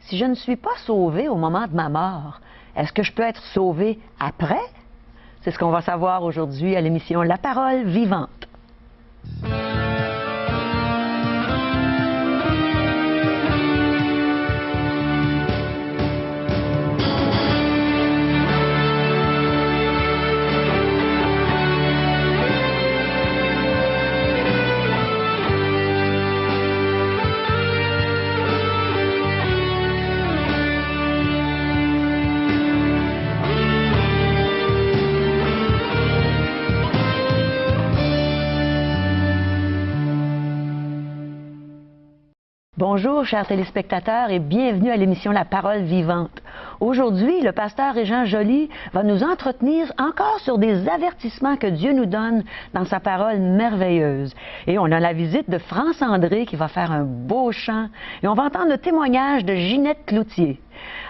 si je ne suis pas sauvé au moment de ma mort, est-ce que je peux être sauvé après? C'est ce qu'on va savoir aujourd'hui à l'émission La Parole vivante. Bonjour, chers téléspectateurs, et bienvenue à l'émission La Parole vivante. Aujourd'hui, le pasteur Régent Joly va nous entretenir encore sur des avertissements que Dieu nous donne dans sa parole merveilleuse. Et on a la visite de France André qui va faire un beau chant. Et on va entendre le témoignage de Ginette Cloutier.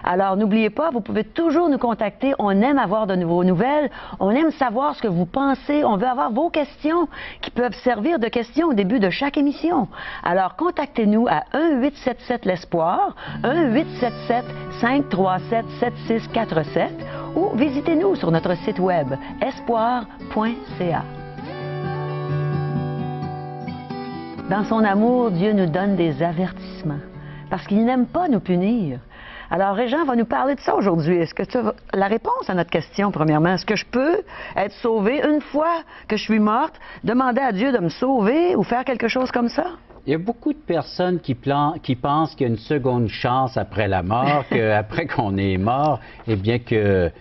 Alors, n'oubliez pas, vous pouvez toujours nous contacter. On aime avoir de vos nouvelles. On aime savoir ce que vous pensez. On veut avoir vos questions qui peuvent servir de questions au début de chaque émission. Alors, contactez-nous à 1-877-l'Espoir, 1-877-537-7647 ou visitez-nous sur notre site web espoir.ca. Dans son amour, Dieu nous donne des avertissements parce qu'il n'aime pas nous punir. Alors, Régent va nous parler de ça aujourd'hui. Est-ce que tu as la réponse à notre question, premièrement? Est-ce que je peux être sauvée une fois que je suis morte, demander à Dieu de me sauver ou faire quelque chose comme ça? Il y a beaucoup de personnes qui pensent qu'il y a une seconde chance après la mort, qu'après qu'on est mort, eh bien que...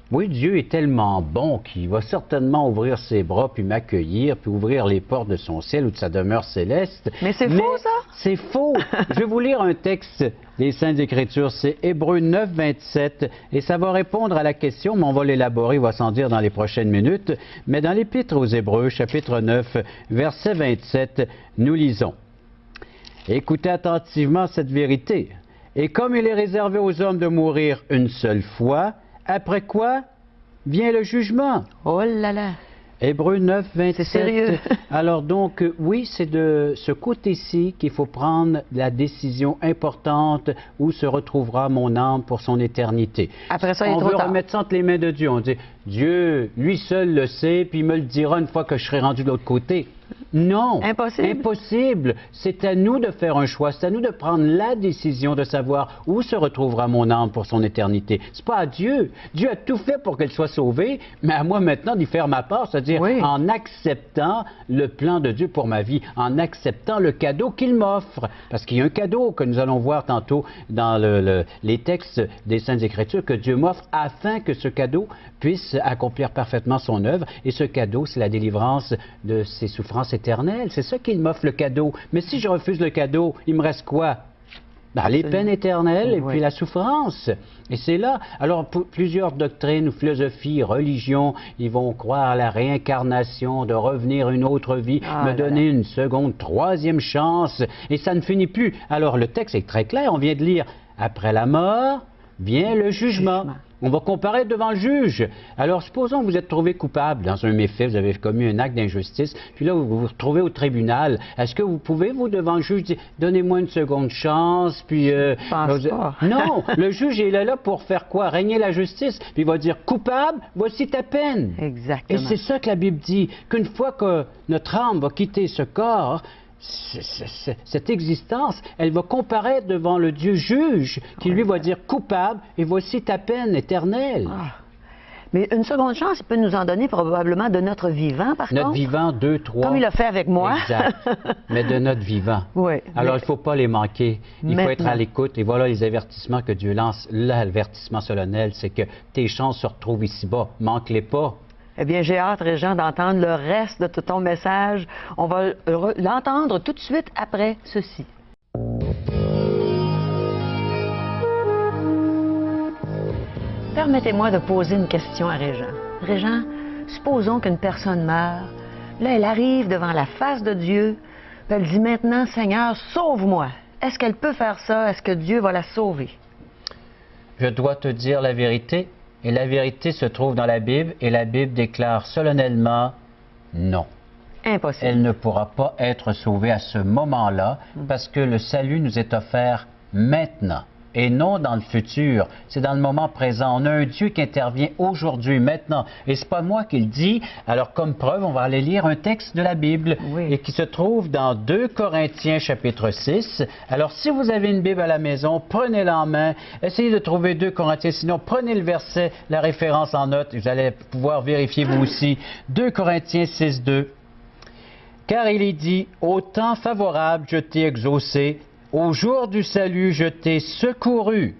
Oui, Dieu est tellement bon qu'il va certainement ouvrir ses bras puis m'accueillir, puis ouvrir les portes de son ciel ou de sa demeure céleste. Mais c'est faux, ça? C'est faux. Je vais vous lire un texte des Saintes Écritures, c'est Hébreux 9, 27, et ça va répondre à la question, mais on va l'élaborer, il va s'en dire dans les prochaines minutes. Mais dans l'Épître aux Hébreux, chapitre 9, verset 27, nous lisons. Écoutez attentivement cette vérité. Et comme il est réservé aux hommes de mourir une seule fois, après quoi vient le jugement. Oh là là! Hébreux 9, 27. C'est sérieux. Alors donc, oui, c'est de ce côté-ci qu'il faut prendre la décision importante où se retrouvera mon âme pour son éternité. Après ça, il est trop tard. On veut remettre ça entre les mains de Dieu. On dit, Dieu, lui seul le sait, puis il me le dira une fois que je serai rendu de l'autre côté. Non, impossible. Impossible. C'est à nous de faire un choix, c'est à nous de prendre la décision de savoir où se retrouvera mon âme pour son éternité. C'est pas à Dieu. Dieu a tout fait pour qu'elle soit sauvée, mais à moi maintenant d'y faire ma part, c'est-à-dire en acceptant le plan de Dieu pour ma vie, en acceptant le cadeau qu'il m'offre. Parce qu'il y a un cadeau que nous allons voir tantôt dans les textes des Saintes Écritures que Dieu m'offre afin que ce cadeau puisse accomplir parfaitement son œuvre. Et ce cadeau, c'est la délivrance de ses souffrances éternelles. C'est ça qu'il m'offre, le cadeau. Mais si je refuse le cadeau, il me reste quoi? Ben, les peines éternelles et puis la souffrance. Et c'est là. Alors, plusieurs doctrines, philosophies, religions, ils vont croire à la réincarnation, de revenir une autre vie, me donner une seconde, troisième chance. Et ça ne finit plus. Alors, le texte est très clair. On vient de lire, après la mort vient le jugement. On va comparer devant le juge. Alors, supposons que vous êtes trouvé coupable dans un méfait, vous avez commis un acte d'injustice, puis là, vous vous retrouvez au tribunal. Est-ce que vous pouvez, vous, devant le juge, dire « Donnez-moi une seconde chance », puis... pense pas. Non, le juge est là pour faire quoi? Régner la justice. Puis il va dire « Coupable, voici ta peine ». Exactement. Et c'est ça que la Bible dit, qu'une fois que notre âme va quitter ce corps, cette existence, elle va comparaître devant le Dieu juge qui lui va dire coupable et voici ta peine éternelle. Mais une seconde chance, il peut nous en donner probablement de notre vivant, par contre. Notre vivant, 2, 3. Comme il a fait avec moi. Exact. Mais de notre vivant. Oui. Alors, il ne faut pas les manquer. Il faut être à l'écoute. Et voilà les avertissements que Dieu lance. L'avertissement solennel, c'est que tes chances se retrouvent ici-bas. Manque-les pas. Eh bien, j'ai hâte, Régent, d'entendre le reste de ton message. On va l'entendre tout de suite après ceci. Permettez-moi de poser une question à Régent. Régent, supposons qu'une personne meurt. Là, elle arrive devant la face de Dieu. Elle dit maintenant, Seigneur, sauve-moi. Est-ce qu'elle peut faire ça? Est-ce que Dieu va la sauver? Je dois te dire la vérité. Et la vérité se trouve dans la Bible, et la Bible déclare solennellement non. Impossible. Elle ne pourra pas être sauvée à ce moment-là, parce que le salut nous est offert maintenant. et non dans le futur. C'est dans le moment présent. On a un Dieu qui intervient aujourd'hui, maintenant. Et c'est pas moi qui le dis. Alors, comme preuve, on va aller lire un texte de la Bible et qui se trouve dans 2 Corinthiens chapitre 6. Alors, si vous avez une Bible à la maison, prenez-la en main. Essayez de trouver 2 Corinthiens. Sinon, prenez le verset, la référence en note. Vous allez pouvoir vérifier vous aussi. 2 Corinthiens 6, 2. Car il est dit, au temps favorable, je t'ai exaucé, au jour du salut, je t'ai secouru.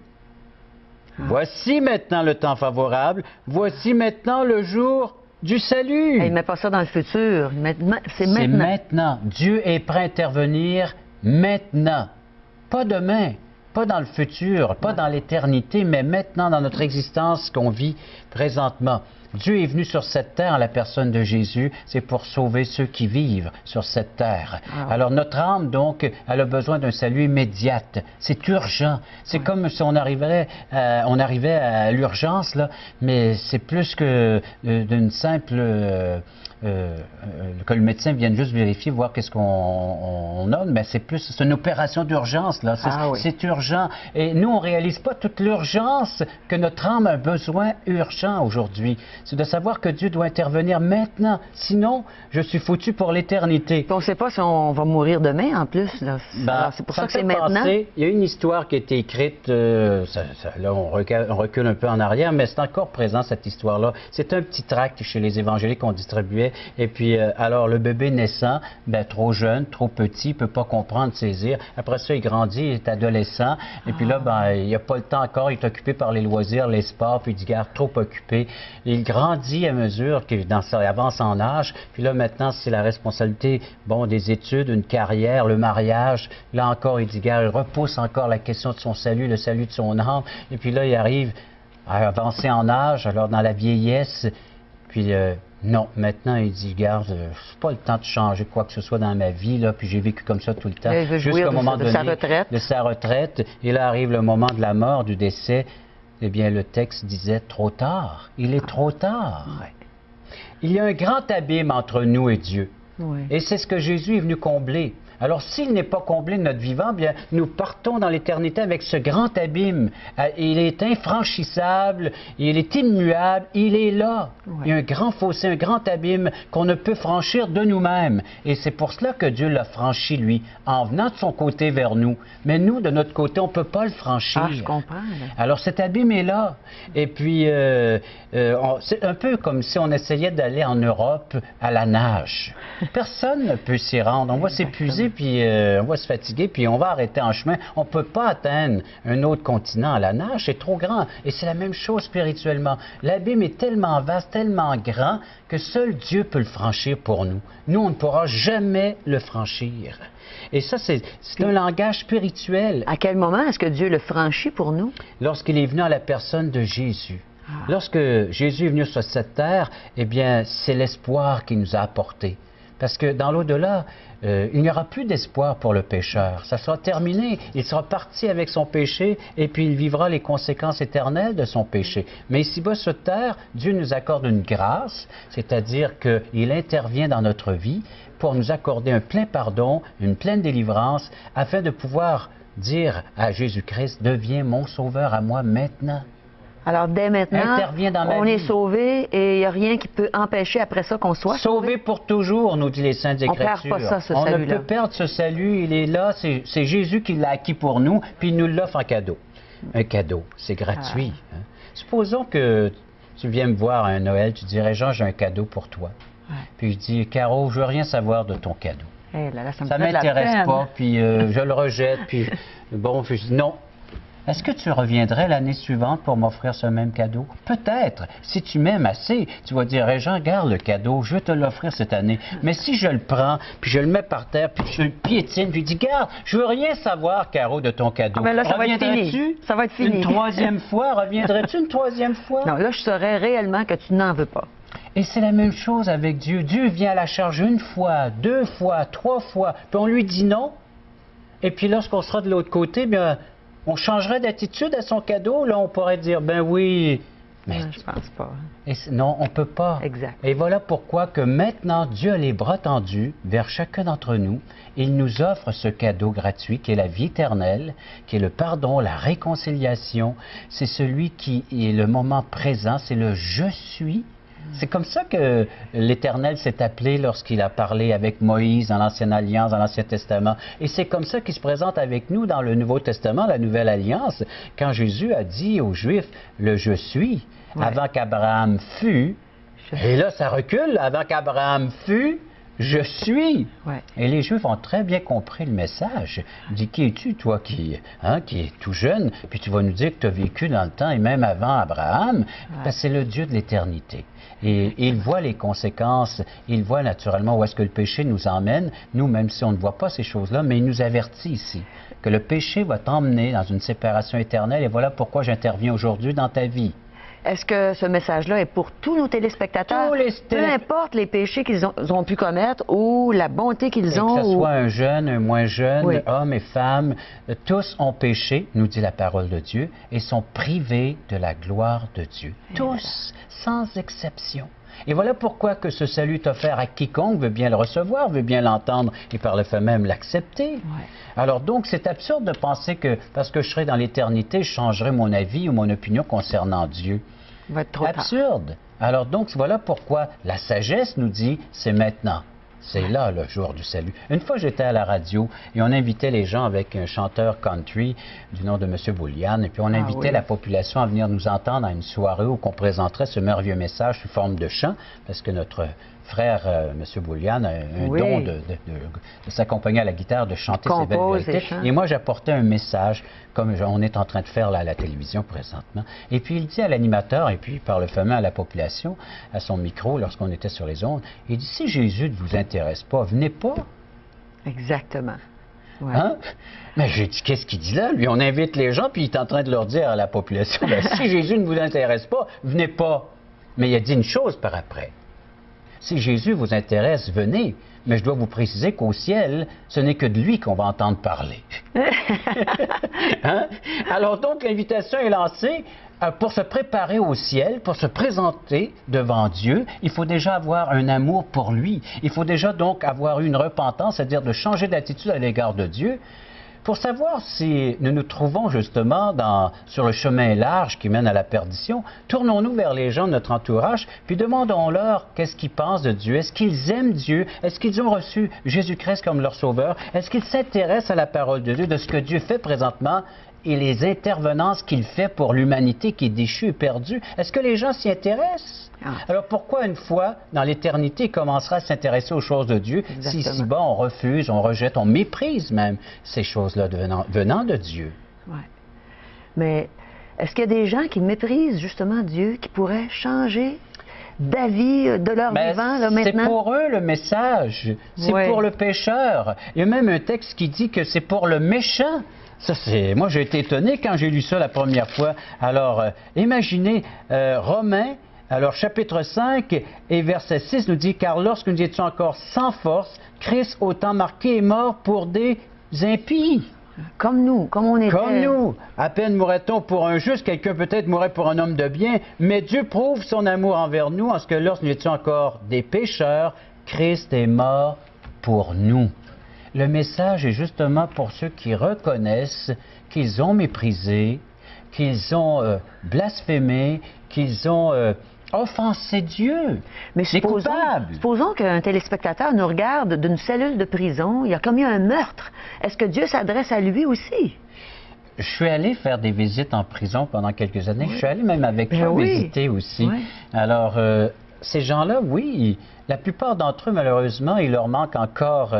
Voici maintenant le temps favorable, voici maintenant le jour du salut. Il ne met pas ça dans le futur, c'est maintenant. C'est maintenant. Dieu est prêt à intervenir maintenant, pas demain. Pas dans le futur, pas dans l'éternité, mais maintenant dans notre existence qu'on vit présentement. Dieu est venu sur cette terre en la personne de Jésus, c'est pour sauver ceux qui vivent sur cette terre. Alors notre âme, donc, elle a besoin d'un salut immédiat. C'est urgent. C'est comme si on arrivait à l'urgence, là, mais c'est plus que d'une simple... que le médecin vienne juste vérifier, voir qu'est-ce qu'on a, mais c'est une opération d'urgence, là. C'est urgent. Et nous, on ne réalise pas toute l'urgence que notre âme a besoin urgent aujourd'hui. C'est de savoir que Dieu doit intervenir maintenant. Sinon, je suis foutu pour l'éternité. On ne sait pas si on va mourir demain, en plus. C'est pour ça que c'est maintenant. Il y a une histoire qui a été écrite, là, on recule un peu en arrière, mais c'est encore présent, cette histoire-là. C'est un petit tract chez les évangéliques qu'on distribuait. Et puis, alors, le bébé naissant, trop jeune, trop petit, il ne peut pas comprendre, saisir. Après ça, il grandit, il est adolescent. Et puis là, il n'a pas le temps encore, il est occupé par les loisirs, les sports, puis il dit, garde, trop occupé. Il grandit à mesure qu'il avance en âge. Puis là, maintenant, c'est la responsabilité, des études, une carrière, le mariage. Là encore, il dit, garde, il repousse encore la question de son salut, le salut de son âme. Et puis là, il arrive à avancer en âge, alors dans la vieillesse. Puis non, maintenant, il dit, garde, c'est pas le temps de changer quoi que ce soit dans ma vie, là, puis j'ai vécu comme ça tout le temps. Jusqu'au moment donné, de sa retraite. Et là arrive le moment de la mort, du décès. Eh bien, le texte disait, trop tard. Il est trop tard. Il y a un grand abîme entre nous et Dieu. Et c'est ce que Jésus est venu combler. Alors, s'il n'est pas comblé de notre vivant, bien, nous partons dans l'éternité avec ce grand abîme. Il est infranchissable, il est immuable, il est là. Il y a un grand fossé, un grand abîme qu'on ne peut franchir de nous-mêmes. Et c'est pour cela que Dieu l'a franchi, lui, en venant de son côté vers nous. Mais nous, de notre côté, on ne peut pas le franchir. Je comprends. Alors, cet abîme est là. Et puis, c'est un peu comme si on essayait d'aller en Europe à la nage. Personne ne peut s'y rendre. On va s'épuiser, puis on va se fatiguer, puis on va arrêter en chemin. On ne peut pas atteindre un autre continent à la nage, c'est trop grand. Et c'est la même chose spirituellement. L'abîme est tellement vaste, tellement grand, que seul Dieu peut le franchir pour nous. Nous, on ne pourra jamais le franchir. Et ça, c'est un langage spirituel. À quel moment est-ce que Dieu le franchit pour nous? Lorsqu'il est venu à la personne de Jésus. Lorsque Jésus est venu sur cette terre, eh bien, c'est l'espoir qu'il nous a apporté. Parce que dans l'au-delà, il n'y aura plus d'espoir pour le pécheur. Ça sera terminé. Il sera parti avec son péché et puis il vivra les conséquences éternelles de son péché. Mais ici-bas sur terre, Dieu nous accorde une grâce, c'est-à-dire qu'il intervient dans notre vie pour nous accorder un plein pardon, une pleine délivrance, afin de pouvoir dire à Jésus-Christ, deviens mon sauveur à moi maintenant. Alors, dès maintenant, on est sauvé et il n'y a rien qui peut empêcher après ça qu'on soit sauvé pour toujours, nous dit les Saintes Écritures. On ne perd pas ça, ce salut-là. On ne peut perdre ce salut, il est là, c'est Jésus qui l'a acquis pour nous, puis il nous l'offre en cadeau. Un cadeau, c'est gratuit. Hein. Supposons que tu viens me voir à un Noël, tu dirais, Jean, j'ai un cadeau pour toi. Puis je dis, Caro, je veux rien savoir de ton cadeau. Ça ne m'intéresse pas, puis je le rejette, puis bon, je dis non. Est-ce que tu reviendrais l'année suivante pour m'offrir ce même cadeau? Peut-être. Si tu m'aimes assez, tu vas dire, hey, Jean, garde le cadeau, je vais te l'offrir cette année. Mais si je le prends, puis je le mets par terre, puis je le piétine, puis je dis, garde, je veux rien savoir, Caro, de ton cadeau. Mais là, ça va être fini. Ça va être fini. Une troisième fois? Reviendrais-tu une troisième fois? Non, là, je saurais réellement que tu n'en veux pas. Et c'est la même chose avec Dieu. Dieu vient à la charge une fois, deux fois, trois fois, puis on lui dit non. Et puis lorsqu'on sera de l'autre côté, bien, on changerait d'attitude à son cadeau. Là, on pourrait dire, ben oui, Mais Non, je pense pas. non, on ne peut pas. Exact. Et voilà pourquoi que maintenant, Dieu a les bras tendus vers chacun d'entre nous. Il nous offre ce cadeau gratuit qui est la vie éternelle, qui est le pardon, la réconciliation. C'est celui qui est le moment présent, c'est le « je suis ». C'est comme ça que l'Éternel s'est appelé lorsqu'il a parlé avec Moïse dans l'Ancienne Alliance, dans l'Ancien Testament. Et c'est comme ça qu'il se présente avec nous dans le Nouveau Testament, la Nouvelle Alliance, quand Jésus a dit aux Juifs, le « je suis », avant qu'Abraham fût. Et là, ça recule, avant qu'Abraham fût, je suis. Ouais. Et les Juifs ont très bien compris le message. Il dit, qui es-tu, toi, qui est tout jeune, puis tu vas nous dire que tu as vécu dans le temps et même avant Abraham? Ben, c'est le Dieu de l'éternité. Et il voit les conséquences, il voit naturellement où est-ce que le péché nous emmène, nous, même si on ne voit pas ces choses-là, mais il nous avertit ici que le péché va t'emmener dans une séparation éternelle, et voilà pourquoi j'interviens aujourd'hui dans ta vie. Est-ce que ce message-là est pour tous nos téléspectateurs? Peu importe les péchés qu'ils ont pu commettre ou la bonté qu'ils ont. Que ce soit un jeune, un moins jeune, Oui. homme et femme, tous ont péché, nous dit la parole de Dieu, et sont privés de la gloire de Dieu. Tous, sans exception. Et voilà pourquoi que ce salut est offert à quiconque veut bien le recevoir, veut bien l'entendre et par le fait même l'accepter. Ouais. Alors donc, c'est absurde de penser que parce que je serai dans l'éternité, je changerai mon avis ou mon opinion concernant Dieu. Il va être trop tard. Absurde. Alors donc, voilà pourquoi la sagesse nous dit, c'est maintenant. C'est là le jour du salut. Une fois, j'étais à la radio et on invitait les gens avec un chanteur country du nom de M. Boulian. Et puis on invitait la population à venir nous entendre à une soirée où on présenterait ce merveilleux message sous forme de chant, parce que notre frère, M. Boulian, a un don de s'accompagner à la guitare, de chanter ses belles vérités. Et moi, j'apportais un message, comme on est en train de faire là, à la télévision présentement. Et puis, il dit à l'animateur, et puis par le fait même à la population, à son micro, lorsqu'on était sur les ondes, il dit, si Jésus ne vous intéresse pas, venez pas. Exactement. Ouais. Hein? Mais j'ai dit, qu'est-ce qu'il dit là? Lui, on invite les gens, puis il est en train de leur dire à la population, ben, si Jésus ne vous intéresse pas, venez pas. Mais il a dit une chose par après. Si Jésus vous intéresse, venez. Mais je dois vous préciser qu'au ciel, ce n'est que de lui qu'on va entendre parler. Hein? Alors donc, l'invitation est lancée. Pour se préparer au ciel, pour se présenter devant Dieu, il faut déjà avoir un amour pour lui. Il faut déjà donc avoir une repentance, c'est-à-dire de changer d'attitude à l'égard de Dieu. Pour savoir si nous nous trouvons justement sur le chemin large qui mène à la perdition, tournons-nous vers les gens de notre entourage, puis demandons-leur qu'est-ce qu'ils pensent de Dieu. Est-ce qu'ils aiment Dieu? Est-ce qu'ils ont reçu Jésus-Christ comme leur sauveur? Est-ce qu'ils s'intéressent à la parole de Dieu, de ce que Dieu fait présentement et les intervenances qu'il fait pour l'humanité qui est déchue et perdue? Est-ce que les gens s'y intéressent? Alors pourquoi une fois, dans l'éternité, il commencera à s'intéresser aux choses de Dieu si ici-bas on refuse, on rejette, on méprise même ces choses-là venant de Dieu? Ouais. Mais est-ce qu'il y a des gens qui méprisent justement Dieu, qui pourraient changer d'avis de leur vivant là, maintenant? C'est pour eux le message, c'est pour le pécheur. Il y a même un texte qui dit que c'est pour le méchant. Moi, j'ai été étonné quand j'ai lu ça la première fois. Alors, imaginez Romains, alors chapitre 5 et verset 6 nous dit, « Car lorsque nous étions encore sans force, Christ, au temps marqué, est mort pour des impies. » Comme nous, comme on était. Comme nous. À peine mourrait-on pour un juste, quelqu'un peut-être mourrait pour un homme de bien, mais Dieu prouve son amour envers nous en ce que lorsque nous étions encore des pécheurs, Christ est mort pour nous. Le message est justement pour ceux qui reconnaissent qu'ils ont méprisé, qu'ils ont blasphémé, qu'ils ont offensé Dieu. Mais supposons qu'un téléspectateur nous regarde d'une cellule de prison, il a commis un meurtre. Est-ce que Dieu s'adresse à lui aussi? Je suis allé faire des visites en prison pendant quelques années. Je suis allé même avec toi visiter aussi. Alors, ces gens-là, la plupart d'entre eux, malheureusement, il leur manque encore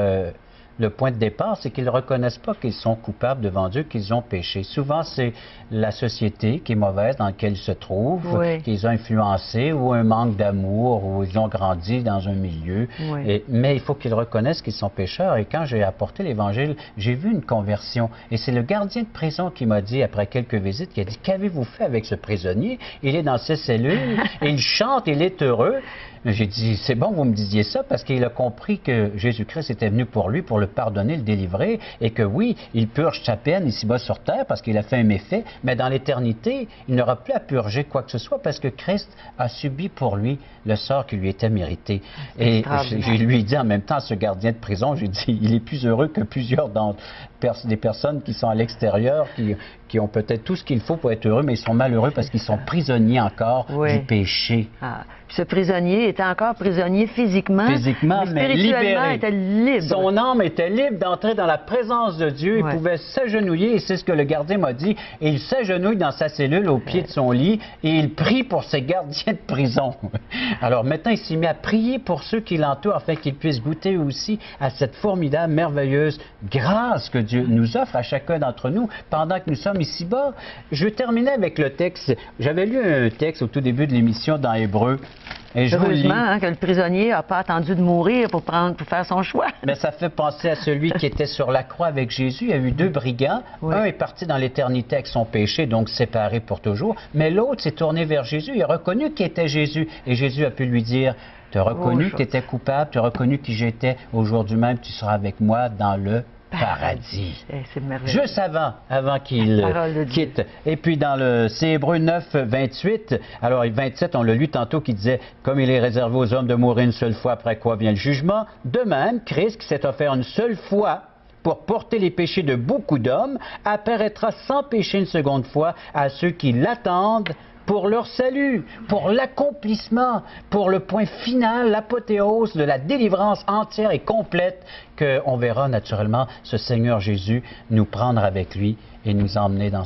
le point de départ, c'est qu'ils ne reconnaissent pas qu'ils sont coupables devant Dieu, qu'ils ont péché. Souvent, c'est la société qui est mauvaise dans laquelle ils se trouvent, qu'ils ont influencé, ou un manque d'amour, ou ils ont grandi dans un milieu. Mais il faut qu'ils reconnaissent qu'ils sont pécheurs. Et quand j'ai apporté l'Évangile, j'ai vu une conversion. Et c'est le gardien de prison qui m'a dit, après quelques visites, qui a dit, « Qu'avez-vous fait avec ce prisonnier? Il est dans ses cellules, il chante, il est heureux. » J'ai dit, c'est bon que vous me disiez ça, parce qu'il a compris que Jésus-Christ était venu pour lui, pour le pardonner, le délivrer, et que oui, il purge sa peine ici-bas sur terre, parce qu'il a fait un méfait, mais dans l'éternité, il n'aura plus à purger quoi que ce soit, parce que Christ a subi pour lui le sort qui lui était mérité. Et je lui ai dit en même temps à ce gardien de prison, j'ai dit, il est plus heureux que plusieurs des personnes qui sont à l'extérieur, qui ont peut-être tout ce qu'il faut pour être heureux, mais ils sont malheureux parce qu'ils sont prisonniers encore du péché. Ah. Ce prisonnier était encore prisonnier physiquement, mais spirituellement, libéré. Était libre. Son âme était libre d'entrer dans la présence de Dieu. Il pouvait s'agenouiller, et c'est ce que le gardien m'a dit. Et il s'agenouille dans sa cellule au pied de son lit et il prie pour ses gardiens de prison. Alors maintenant, il s'est mis à prier pour ceux qui l'entourent afin qu'ils puissent goûter aussi à cette formidable, merveilleuse grâce que Dieu nous offre à chacun d'entre nous pendant que nous sommes ici-bas. Je vais terminer avec le texte. J'avais lu un texte au tout début de l'émission dans Hébreux. Et je heureusement que le prisonnier n'a pas attendu de mourir pour faire son choix. Mais ça fait penser à celui qui était sur la croix avec Jésus. Il y a eu deux brigands. Un est parti dans l'éternité avec son péché, donc séparé pour toujours. Mais l'autre s'est tourné vers Jésus. Il a reconnu qui était Jésus. Et Jésus a pu lui dire, tu as reconnu que tu étais coupable, tu as reconnu qui j'étais. Aujourd'hui même, tu seras avec moi dans le paradis. C'est merveilleux. Juste avant qu'il quitte. Et puis c'est Hébreux 9, 28. Alors, 27, on l'a lu tantôt, qui disait, comme il est réservé aux hommes de mourir une seule fois, après quoi vient le jugement, de même, Christ, qui s'est offert une seule fois pour porter les péchés de beaucoup d'hommes, apparaîtra sans péché une seconde fois à ceux qui l'attendent pour leur salut, pour l'accomplissement, pour le point final, l'apothéose de la délivrance entière et complète qu'on verra naturellement ce Seigneur Jésus nous prendre avec lui et nous emmener dans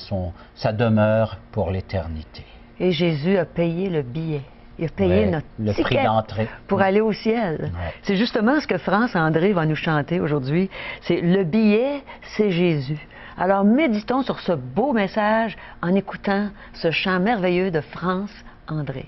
sa demeure pour l'éternité. Et Jésus a payé le billet. Il a payé notre prix d'entrée pour aller au ciel. C'est justement ce que France André va nous chanter aujourd'hui. C'est le billet, c'est Jésus. Alors méditons sur ce beau message en écoutant ce chant merveilleux de France André.